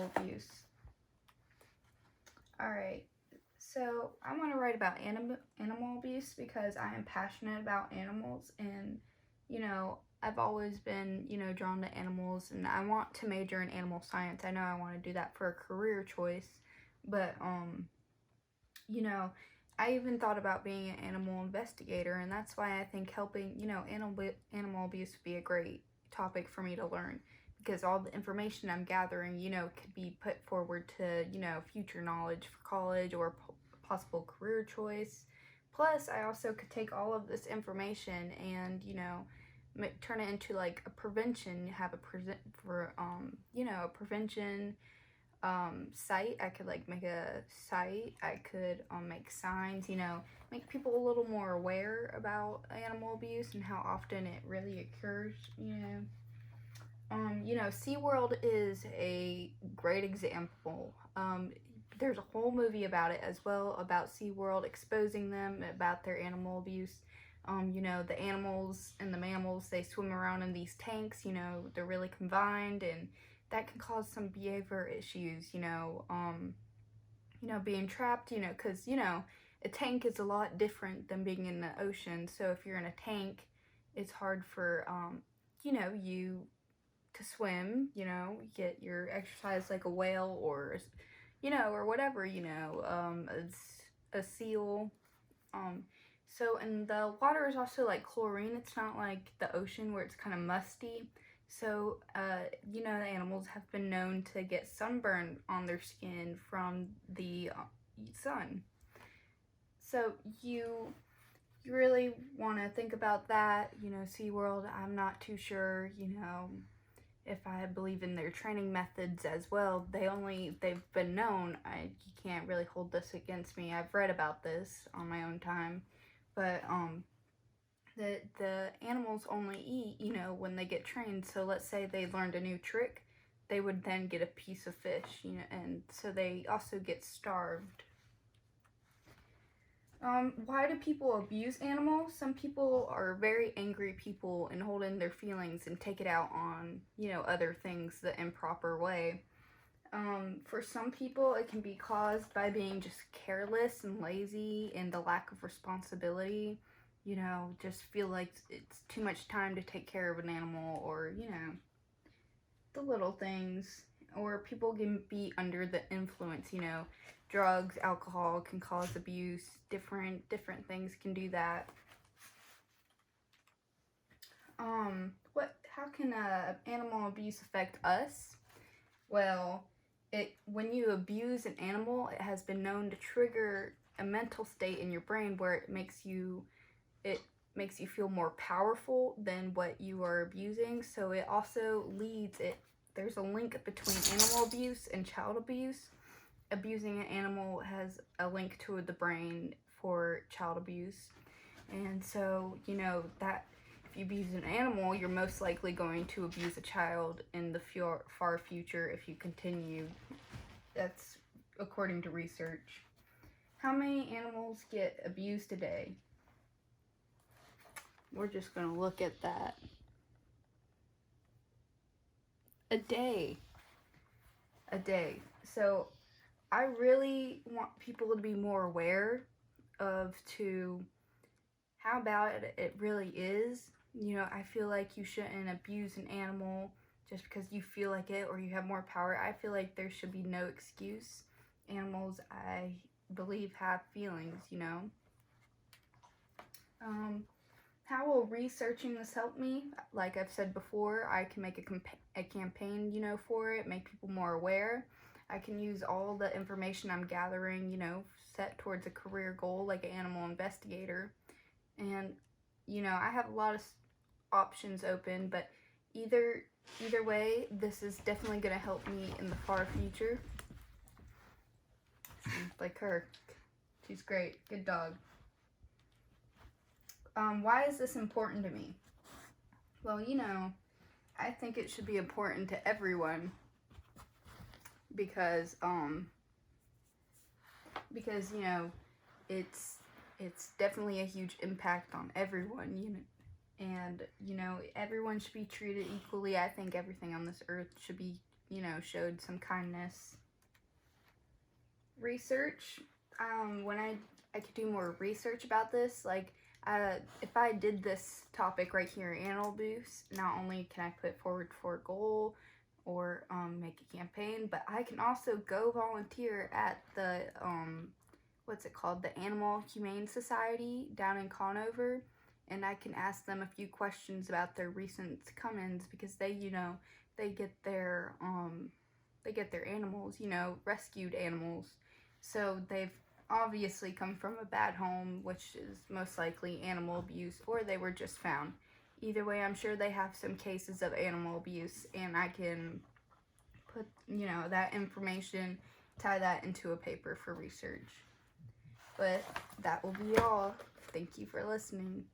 animal abuse. Alright, so I want to write about animal abuse because I am passionate about animals, and, you know, I've always been, you know, drawn to animals, and I want to major in animal science. I know I want to do that for a career choice, but, you know, I even thought about being an animal investigator, and that's why I think helping, you know, animal abuse would be a great topic for me to learn, because all the information I'm gathering, you know, could be put forward to, you know, future knowledge for college or possible career choice. Plus, I also could take all of this information and, you know, turn it into like a prevention, have a you know, a prevention site. I could like make a site. I could make signs, you know, make people a little more aware about animal abuse and how often it really occurs, you know. You know, SeaWorld is a great example. There's a whole movie about it as well, about SeaWorld, exposing them about their animal abuse. You know, the animals and the mammals, they swim around in these tanks, you know, they're really confined, and that can cause some behavior issues, you know, being trapped, you know, because, you know, a tank is a lot different than being in the ocean. So if you're in a tank, it's hard for, you know, you to swim, you know, get your exercise like a whale or, you know, or whatever, you know, a seal. So, and the water is also like chlorine. It's not like the ocean where it's kind of musty. So, you know, the animals have been known to get sunburn on their skin from the sun. So you really want to think about that. You know, SeaWorld, I'm not too sure, you know, if I believe in their training methods as well. They've been known. You can't really hold this against me. I've read about this on my own time, but the animals only eat, you know, when they get trained. So let's say they learned a new trick, they would then get a piece of fish, you know, and so they also get starved. Why do people abuse animals? Some people are very angry people and hold in their feelings and take it out on, you know, other things the improper way. For some people, it can be caused by being just careless and lazy and the lack of responsibility. You know, just feel like it's too much time to take care of an animal, or, you know, the little things. Or people can be under the influence, you know, drugs, alcohol can cause abuse, different things can do that. How can animal abuse affect us? Well, when you abuse an animal, it has been known to trigger a mental state in your brain where it makes you feel more powerful than what you are abusing. So it also there's a link between animal abuse and child abuse. Abusing an animal has a link to the brain for child abuse. And so, you know, that if you abuse an animal, you're most likely going to abuse a child in the far future if you continue. That's according to research. How many animals get abused a day? We're just going to look at that. A day. So I really want people to be more aware of how bad it really is. You know, I feel like you shouldn't abuse an animal just because you feel like it or you have more power. I feel like there should be no excuse. Animals, I believe, have feelings, you know. How will researching this help me? Like I've said before, I can make a campaign, you know, for it, make people more aware. I can use all the information I'm gathering, you know, set towards a career goal like an animal investigator. And, you know, I have a lot of options open, but either way, this is definitely going to help me in the far future. Like her. She's great. Good dog. Why is this important to me? Well, you know, I think it should be important to everyone because you know, it's definitely a huge impact on everyone, you know, and, you know, everyone should be treated equally. I think everything on this earth should be you know, showed some kindness. Research, when I could do more research about this, like, if I did this topic right here, animal abuse, not only can I put forward for a goal or make a campaign, but I can also go volunteer at the, what's it called, the Animal Humane Society down in Conover, and I can ask them a few questions about their recent come-ins, because they, you know, they get their animals, you know, rescued animals, so they've obviously come from a bad home, which is most likely animal abuse, or they were just found. Either way, I'm sure they have some cases of animal abuse, and I can put, you know, that information, tie that into a paper for research. But that will be all. Thank you for listening.